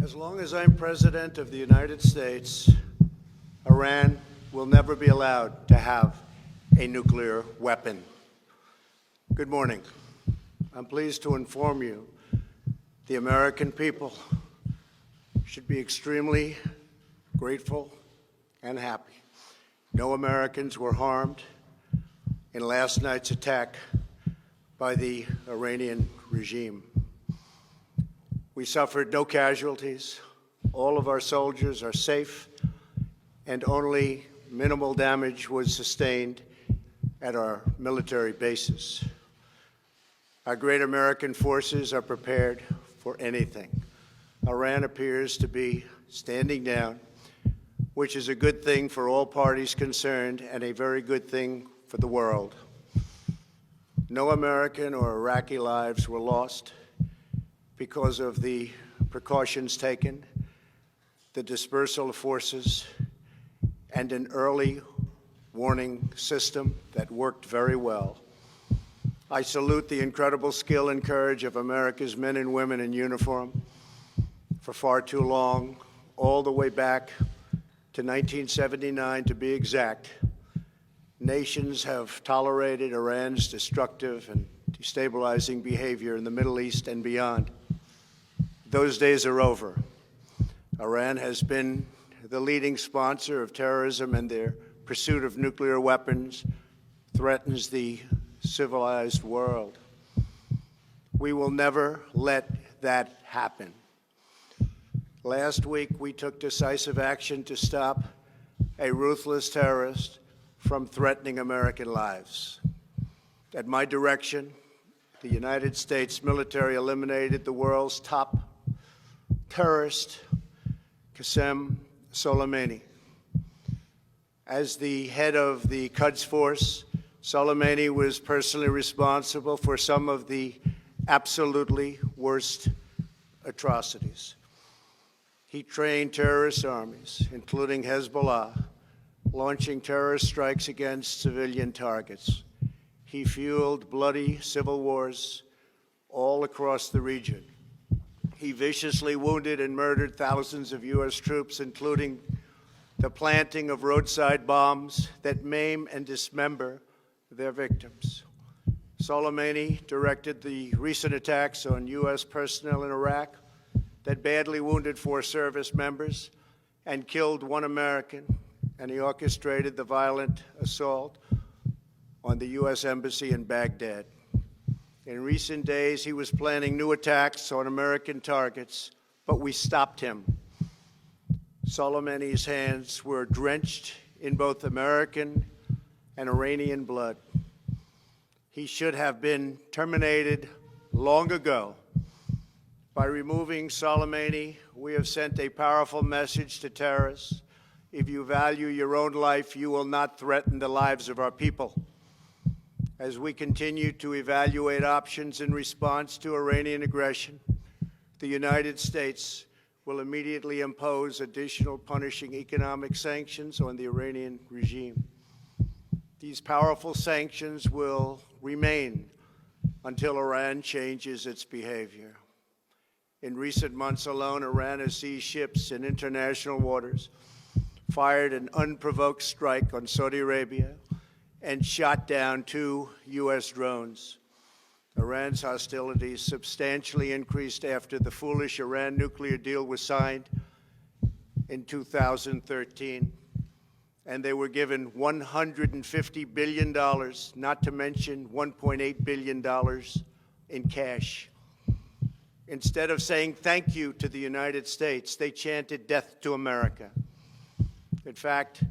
As long as I'm President of the United States, Iran will never be allowed to have a nuclear weapon. Good morning. I'm pleased to inform you the American people should be extremely grateful and happy. No Americans were harmed in last night's attack by the Iranian regime. We suffered no casualties. All of our soldiers are safe, and only minimal damage was sustained at our military bases. Our great American forces are prepared for anything. Iran appears to be standing down, which is a good thing for all parties concerned and a very good thing for the world. No American or Iraqi lives were lost because of the precautions taken, the dispersal of forces, and an early warning system that worked very well. I salute the incredible skill and courage of America's men and women in uniform. For far too long, all the way back to 1979 to be exact, nations have tolerated Iran's destructive and destabilizing behavior in the Middle East and beyond. Those days are over. Iran has been the leading sponsor of terrorism, and their pursuit of nuclear weapons threatens the civilized world. We will never let that happen. Last week, we took decisive action to stop a ruthless terrorist from threatening American lives. At my direction, the United States military eliminated the world's top terrorist, Qasem Soleimani. As the head of the Quds Force, Soleimani was personally responsible for some of the absolutely worst atrocities. He trained terrorist armies, including Hezbollah, launching terrorist strikes against civilian targets. He fueled bloody civil wars all across the region. He viciously wounded and murdered thousands of U.S. troops, including the planting of roadside bombs that maim and dismember their victims. Soleimani directed the recent attacks on U.S. personnel in Iraq that badly wounded 4 service members and killed 1 American, and he orchestrated the violent assault on the U.S. Embassy in Baghdad. In recent days, he was planning new attacks on American targets, but we stopped him. Soleimani's hands were drenched in both American and Iranian blood. He should have been terminated long ago. By removing Soleimani, we have sent a powerful message to terrorists. If you value your own life, you will not threaten the lives of our people. As we continue to evaluate options in response to Iranian aggression, the United States will immediately impose additional punishing economic sanctions on the Iranian regime. These powerful sanctions will remain until Iran changes its behavior. In recent months alone, Iran has seized ships in international waters, fired an unprovoked strike on Saudi Arabia, and shot down 2 U.S. drones. Iran's hostilities substantially increased after the foolish Iran nuclear deal was signed in 2013, and they were given $150 billion, not to mention $1.8 billion in cash. Instead of saying thank you to the United States, they chanted death to America. In fact,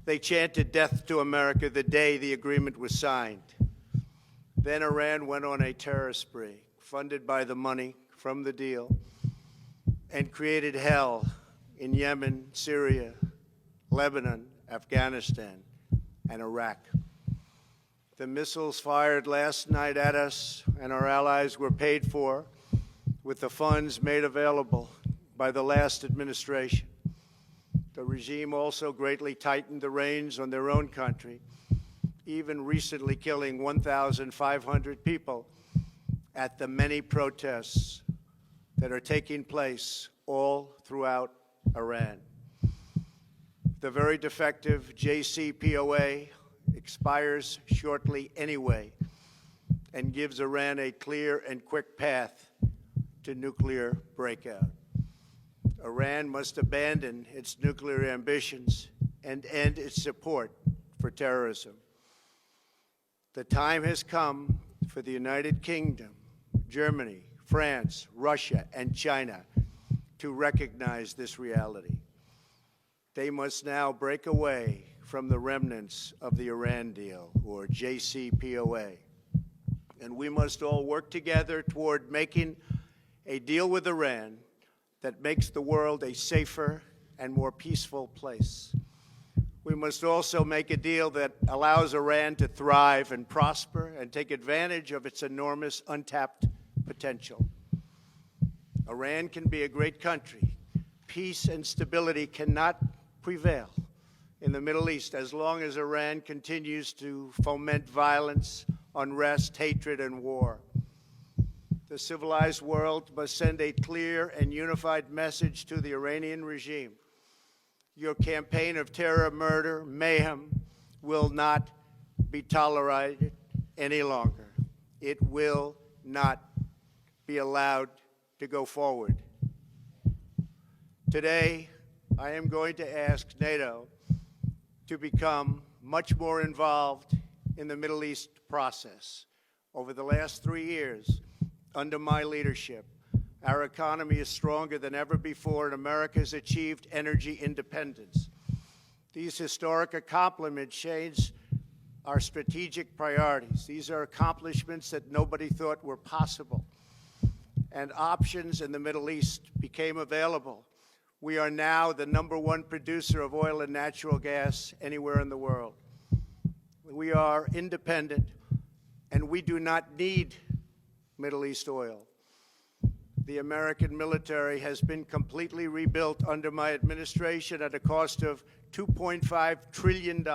they chanted death to America the day the agreement was signed. Then Iran went on a terror spree, funded by the money from the deal, and created hell in Yemen, Syria, Lebanon, Afghanistan, and Iraq. The missiles fired last night at us and our allies were paid for with the funds made available by the last administration. The regime also greatly tightened the reins on their own country, even recently killing 1,500 people at the many protests that are taking place all throughout Iran. The very defective JCPOA expires shortly anyway and gives Iran a clear and quick path to nuclear breakout. Iran must abandon its nuclear ambitions and end its support for terrorism. The time has come for the United Kingdom, Germany, France, Russia, and China to recognize this reality. They must now break away from the remnants of the Iran deal, or JCPOA. And we must all work together toward making a deal with Iran that makes the world a safer and more peaceful place. We must also make a deal that allows Iran to thrive and prosper and take advantage of its enormous untapped potential. Iran can be a great country. Peace and stability cannot prevail in the Middle East as long as Iran continues to foment violence, unrest, hatred, and war. The civilized world must send a clear and unified message to the Iranian regime. Your campaign of terror, murder, mayhem will not be tolerated any longer. It will not be allowed to go forward. Today, I am going to ask NATO to become much more involved in the Middle East process. Over the last 3 years, under my leadership, our economy is stronger than ever before, and America has achieved energy independence. These historic accomplishments change our strategic priorities. These are accomplishments that nobody thought were possible. And options in the Middle East became available. We are now the #1 producer of oil and natural gas anywhere in the world. We are independent, and we do not need Middle East oil. The American military has been completely rebuilt under my administration at a cost of $2.5 trillion.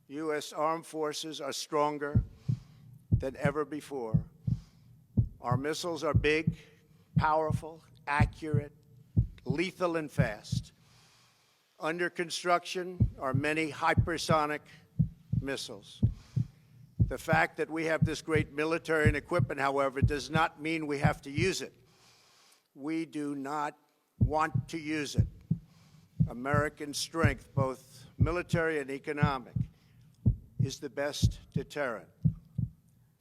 U.S. armed forces are stronger than ever before. Our missiles are big, powerful, accurate, lethal, and fast. Under construction are many hypersonic missiles. The fact that we have this great military and equipment, however, does not mean we have to use it. We do not want to use it. American strength, both military and economic, is the best deterrent.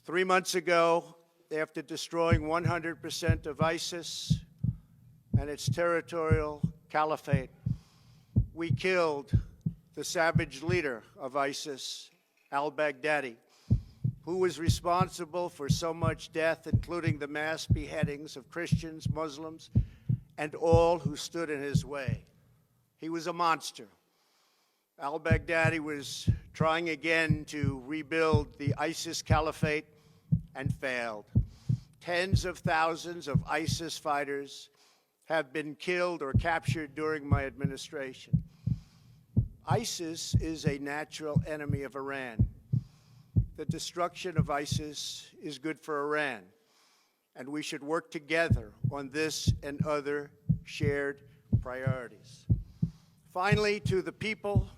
3 months ago, after destroying 100% of ISIS and its territorial caliphate, we killed the savage leader of ISIS, al-Baghdadi, who was responsible for so much death, including the mass beheadings of Christians, Muslims, and all who stood in his way. He was a monster. Al-Baghdadi was trying again to rebuild the ISIS caliphate and failed. Tens of thousands of ISIS fighters have been killed or captured during my administration. ISIS is a natural enemy of Iran. The destruction of ISIS is good for Iran, and we should work together on this and other shared priorities. Finally, to the people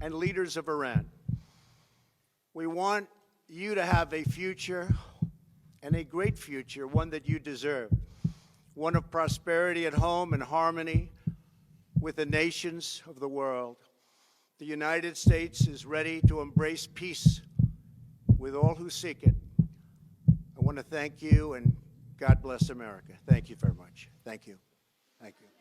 and leaders of Iran, we want you to have a future, and a great future, one that you deserve, one of prosperity at home and harmony with the nations of the world. The United States is ready to embrace peace with all who seek it. I want to thank you, and God bless America. Thank you very much. Thank you. Thank you.